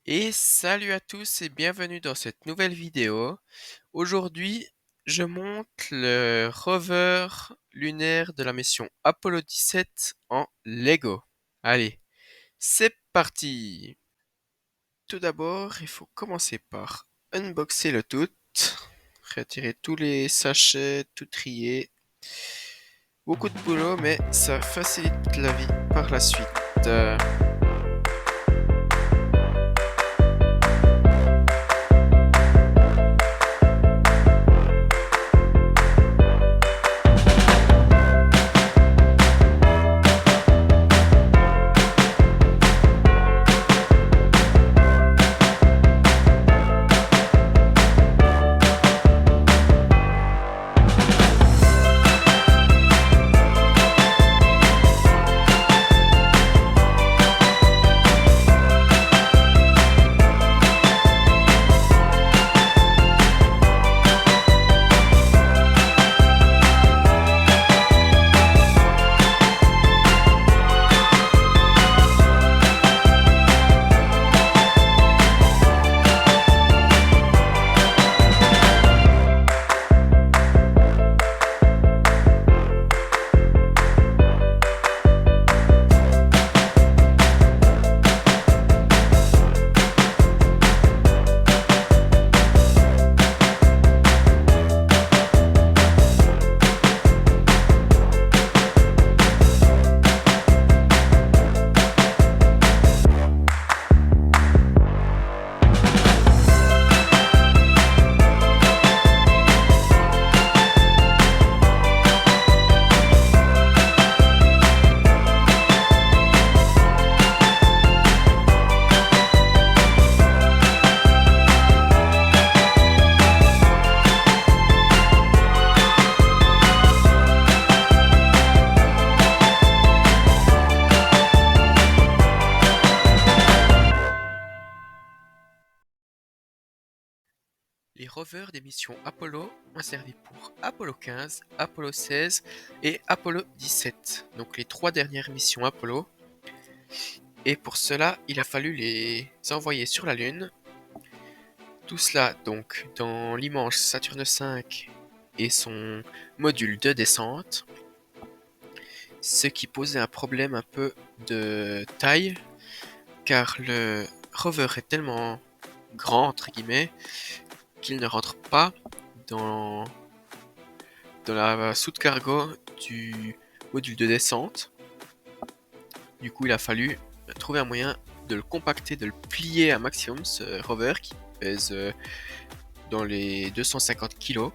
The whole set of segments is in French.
Et salut à tous et bienvenue dans cette nouvelle vidéo. Aujourd'hui, je monte le rover lunaire de la mission Apollo 17 en Lego. Allez, c'est parti! Tout d'abord, il faut commencer par unboxer le tout, retirer tous les sachets, tout trier. Beaucoup de boulot, mais ça facilite la vie par la suite. Les rovers des missions Apollo ont servi pour Apollo 15, Apollo 16 et Apollo 17, donc les trois dernières missions Apollo. Et pour cela, il a fallu les envoyer sur la Lune. Tout cela donc dans l'immense Saturne V et son module de descente, ce qui posait un problème un peu de taille, car le rover est tellement grand, entre guillemets, qu'il ne rentre pas dans la soute cargo du module de descente. Du coup, il a fallu trouver un moyen de le compacter, de le plier un maximum, ce rover qui pèse dans les 250 kg,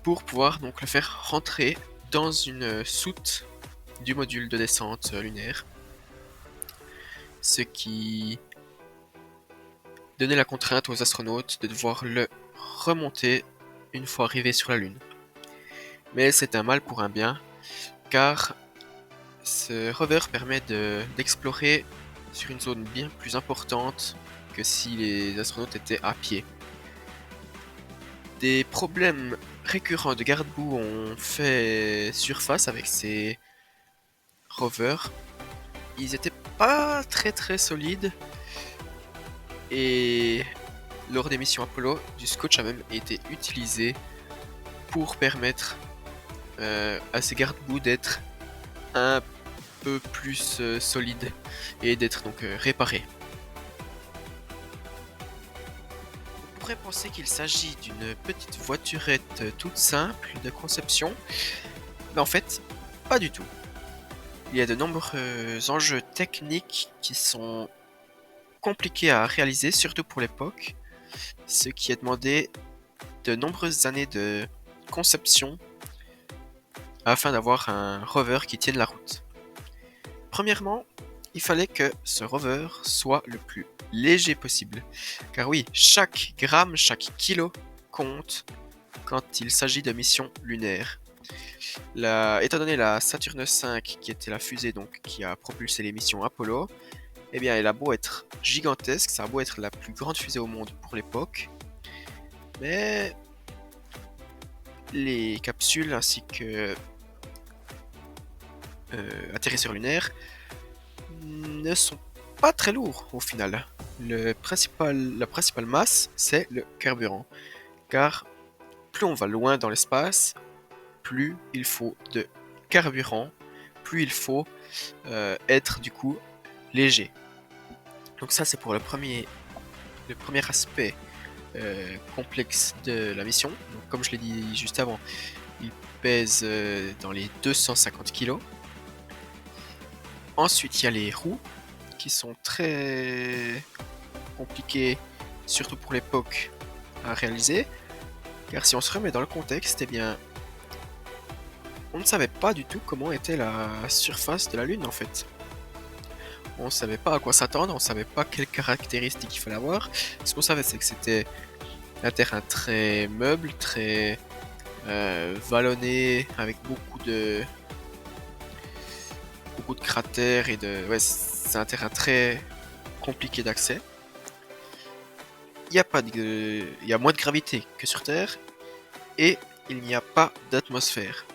pour pouvoir donc le faire rentrer dans une soute du module de descente lunaire. Ce qui donnait la contrainte aux astronautes de devoir le remonter une fois arrivé sur la Lune. Mais c'est un mal pour un bien, car ce rover permet d'explorer sur une zone bien plus importante que si les astronautes étaient à pied. Des problèmes récurrents de garde-boue ont fait surface avec ces rovers. Ils étaient pas très solides, et lors des missions Apollo, du scotch a même été utilisé pour permettre à ces garde-boue d'être un peu plus solides et d'être donc réparés. On pourrait penser qu'il s'agit d'une petite voiturette toute simple de conception, mais en fait, pas du tout. Il y a de nombreux enjeux techniques qui sont compliqués à réaliser, surtout pour l'époque, ce qui a demandé de nombreuses années de conception afin d'avoir un rover qui tienne la route. Premièrement, il fallait que ce rover soit le plus léger possible. Car oui, chaque gramme, chaque kilo compte quand il s'agit de missions lunaires. Étant donné la Saturne V, qui était la fusée donc, qui a propulsé les missions Apollo, eh bien elle a beau être gigantesque, ça a beau être la plus grande fusée au monde pour l'époque, mais les capsules ainsi que atterrisseurs lunaires ne sont pas très lourd au final. La principale masse, c'est le carburant. Car plus on va loin dans l'espace, plus il faut de carburant, plus il faut être du coup léger. Donc ça c'est pour le premier aspect complexe de la mission. Donc, comme je l'ai dit juste avant, il pèse dans les 250 kg. Ensuite il y a les roues qui sont très compliquées, surtout pour l'époque, à réaliser. Car si on se remet dans le contexte, eh bien, on ne savait pas du tout comment était la surface de la Lune en fait. On ne savait pas à quoi s'attendre, on ne savait pas quelles caractéristiques il fallait avoir. Ce qu'on savait, c'est que c'était un terrain très meuble, très vallonné, avec beaucoup de cratères et de. Ouais, c'est un terrain très compliqué d'accès. Il y a moins de gravité que sur Terre et il n'y a pas d'atmosphère.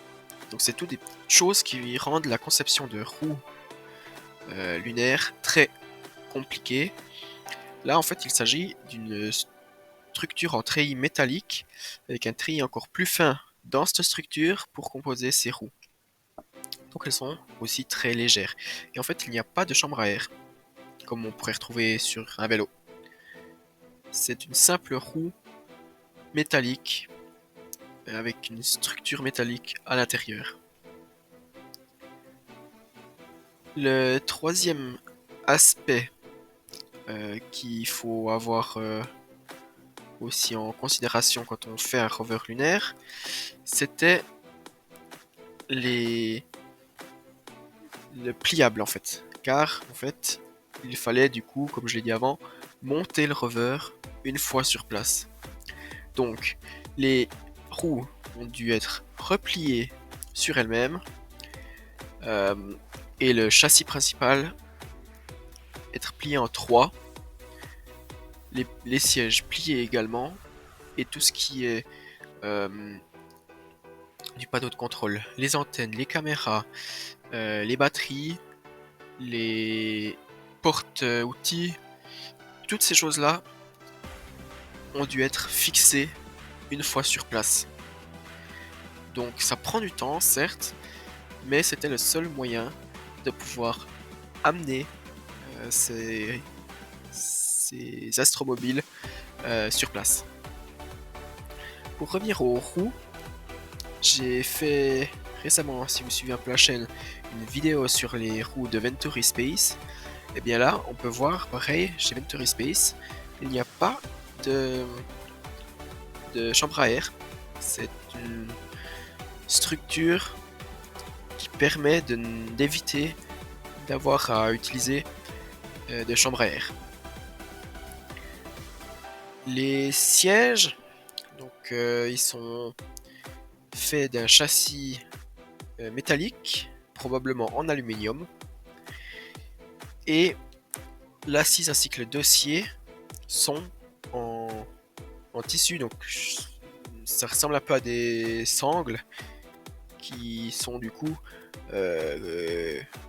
Donc c'est toutes des petites choses qui rendent la conception de roues lunaires très compliquée. Là en fait il s'agit d'une structure en treillis métallique avec un treillis encore plus fin dans cette structure pour composer ces roues. Donc elles sont aussi très légères. Et en fait il n'y a pas de chambre à air comme on pourrait retrouver sur un vélo. C'est une simple roue métallique avec une structure métallique à l'intérieur. Le troisième aspect qu'il faut avoir aussi en considération quand on fait un rover lunaire, c'était le pliable en fait. Car en fait, il fallait du coup, comme je l'ai dit avant, monter le rover une fois sur place. Donc, les roues ont dû être repliées sur elles-mêmes et le châssis principal être plié en trois. Les sièges pliés également et tout ce qui est du panneau de contrôle, les antennes, les caméras, les batteries, les portes outils, toutes ces choses-là ont dû être fixées une fois sur place. Donc ça prend du temps, certes, mais c'était le seul moyen de pouvoir amener ces astromobiles sur place. Pour revenir aux roues, j'ai fait récemment, si vous suivez un peu la chaîne, une vidéo sur les roues de Venturi Space. Et bien là, on peut voir, pareil, chez Venturi Space, il n'y a pas de chambre à air. C'est une structure qui permet d'éviter d'avoir à utiliser de chambre à air. Les sièges, donc ils sont faits d'un châssis métallique, probablement en aluminium, et l'assise ainsi que le dossier sont en tissu, donc ça ressemble un peu à des sangles qui sont du coup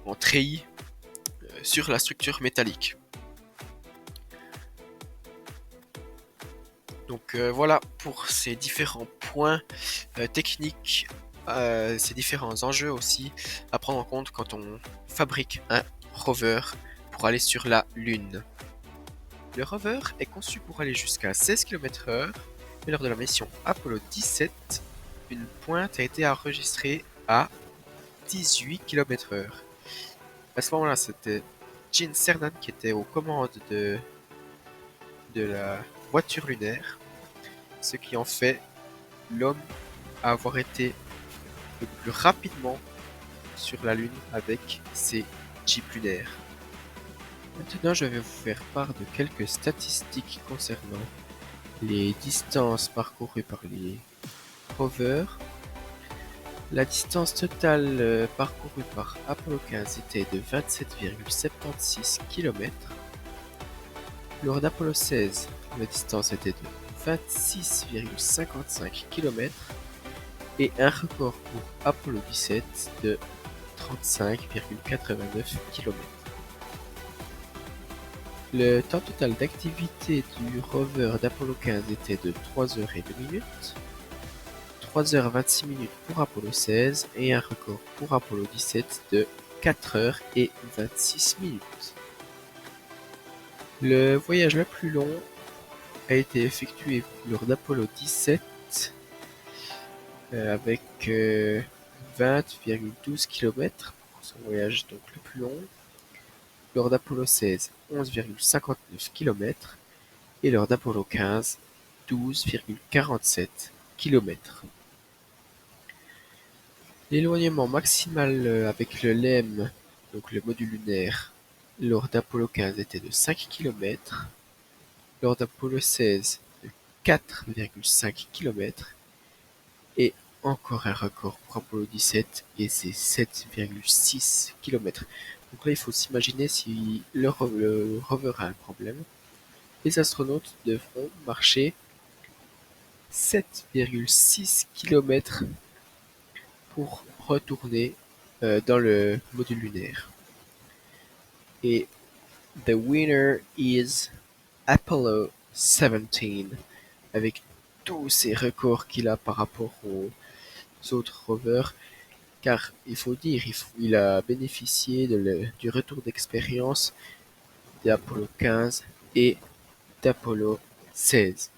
en treillis sur la structure métallique. Donc voilà pour ces différents points techniques, ces différents enjeux aussi à prendre en compte quand on fabrique un rover pour aller sur la Lune. Le rover est conçu pour aller jusqu'à 16 km/h, mais lors de la mission Apollo 17, une pointe a été enregistrée à 18 km/h. À ce moment-là, c'était Gene Cernan qui était aux commandes de la voiture lunaire, ce qui en fait l'homme à avoir été le plus rapidement sur la Lune avec ses jeeps lunaires. Maintenant, je vais vous faire part de quelques statistiques concernant les distances parcourues par les rovers. La distance totale parcourue par Apollo 15 était de 27,76 km. Lors d'Apollo 16, la distance était de 26,55 km et un record pour Apollo 17 de 35,89 km. Le temps total d'activité du rover d'Apollo 15 était de 3 heures et 2 minutes, 3 heures 26 minutes pour Apollo 16 et un record pour Apollo 17 de 4 heures et 26 minutes. Le voyage le plus long a été effectué lors d'Apollo 17 avec 20,12 km pour son voyage donc le plus long, lors d'Apollo 16 11,59 km et lors d'Apollo 15 12,47 km. L'éloignement maximal avec le LEM, donc le module lunaire, lors d'Apollo 15 était de 5 km, lors d'Apollo 16 de 4,5 km et encore un record pour Apollo 17 et c'est 7,6 km. Donc là, il faut s'imaginer si le rover a un problème. Les astronautes devront marcher 7,6 km pour retourner dans le module lunaire. Et the winner is Apollo 17 avec tous ces records qu'il a par rapport aux autres rovers, car il faut dire, il a bénéficié du retour d'expérience d'Apollo 15 et d'Apollo 16.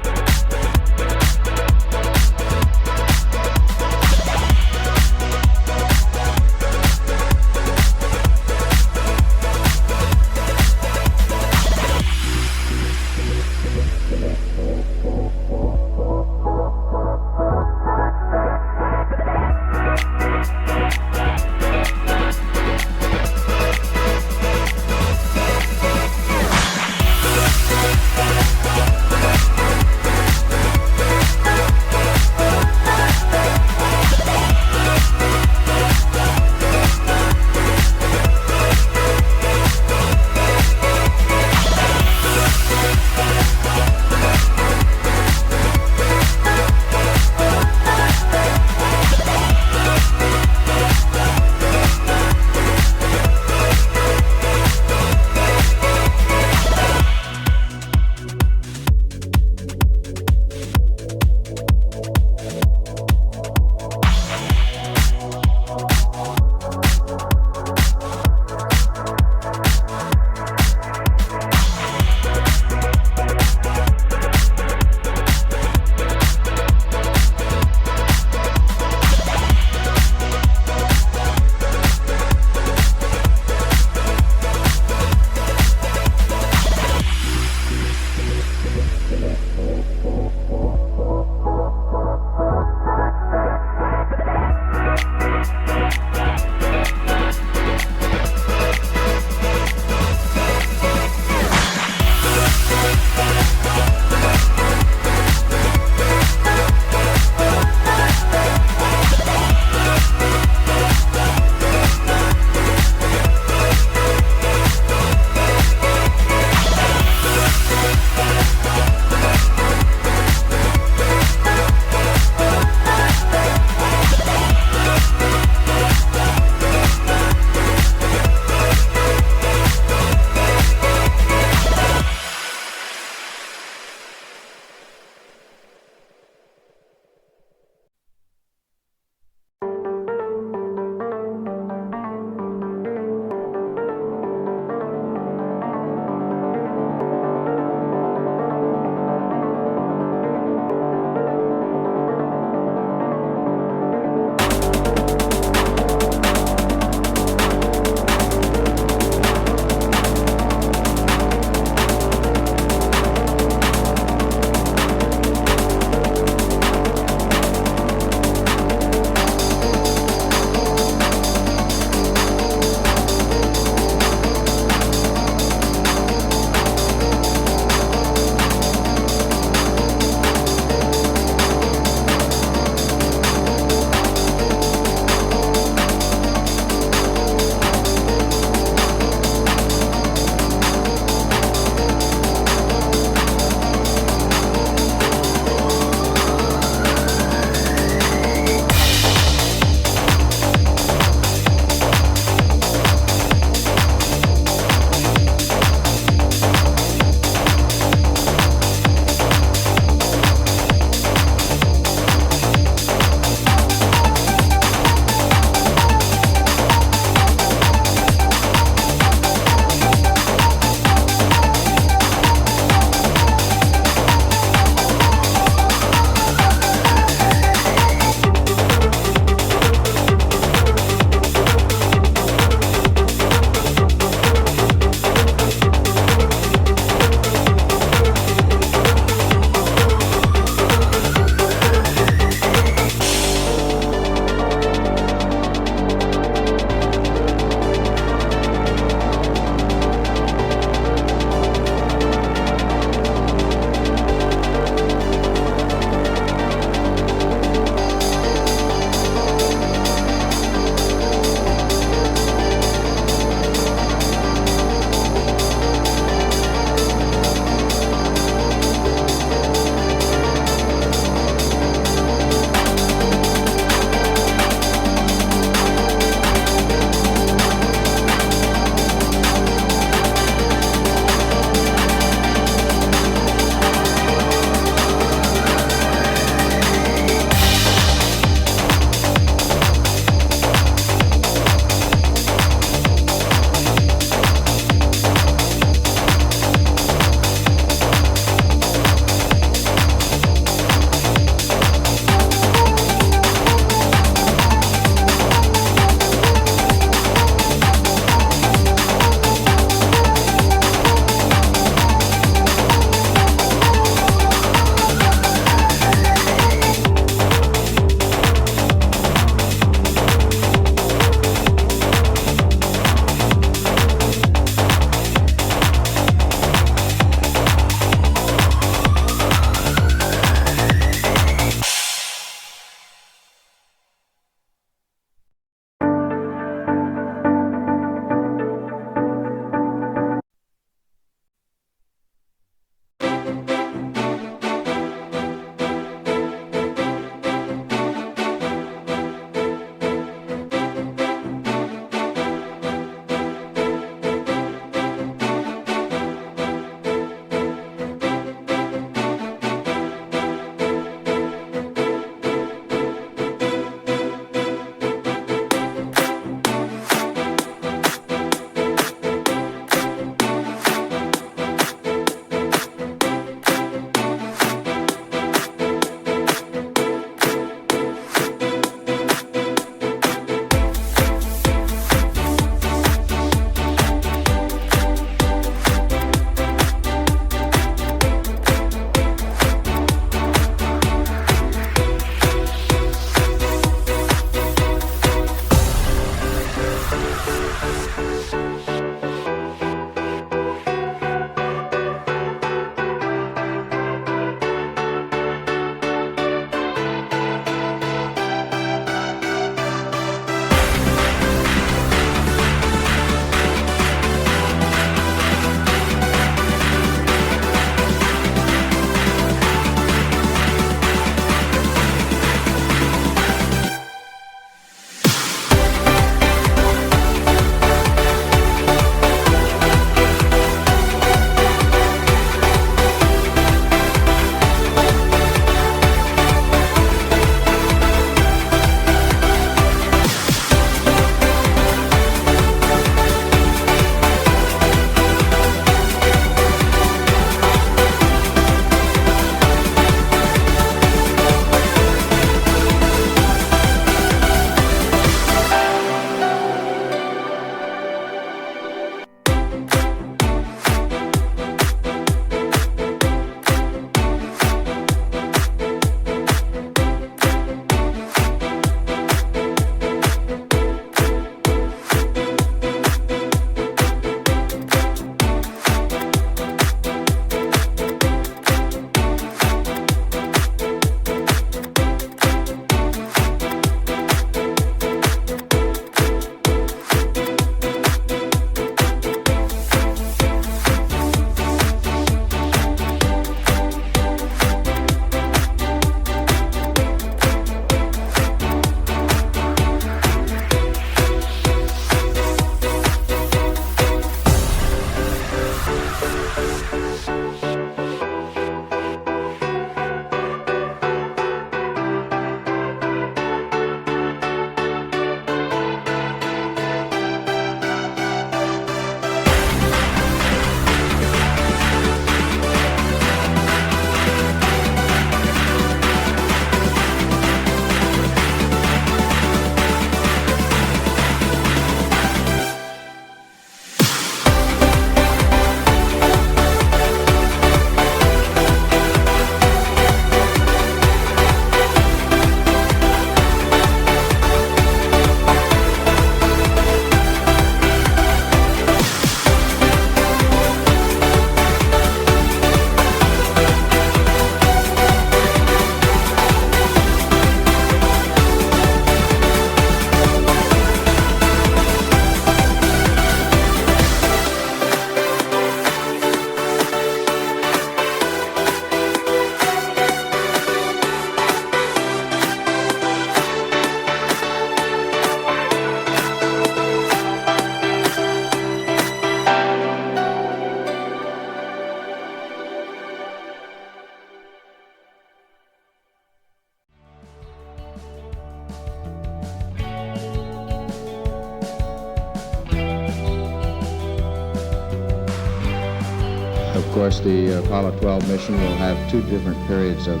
Of course, the Apollo 12 mission will have two different periods of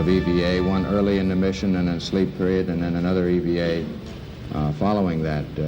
EVA, one early in the mission and then sleep period, and then another EVA following that.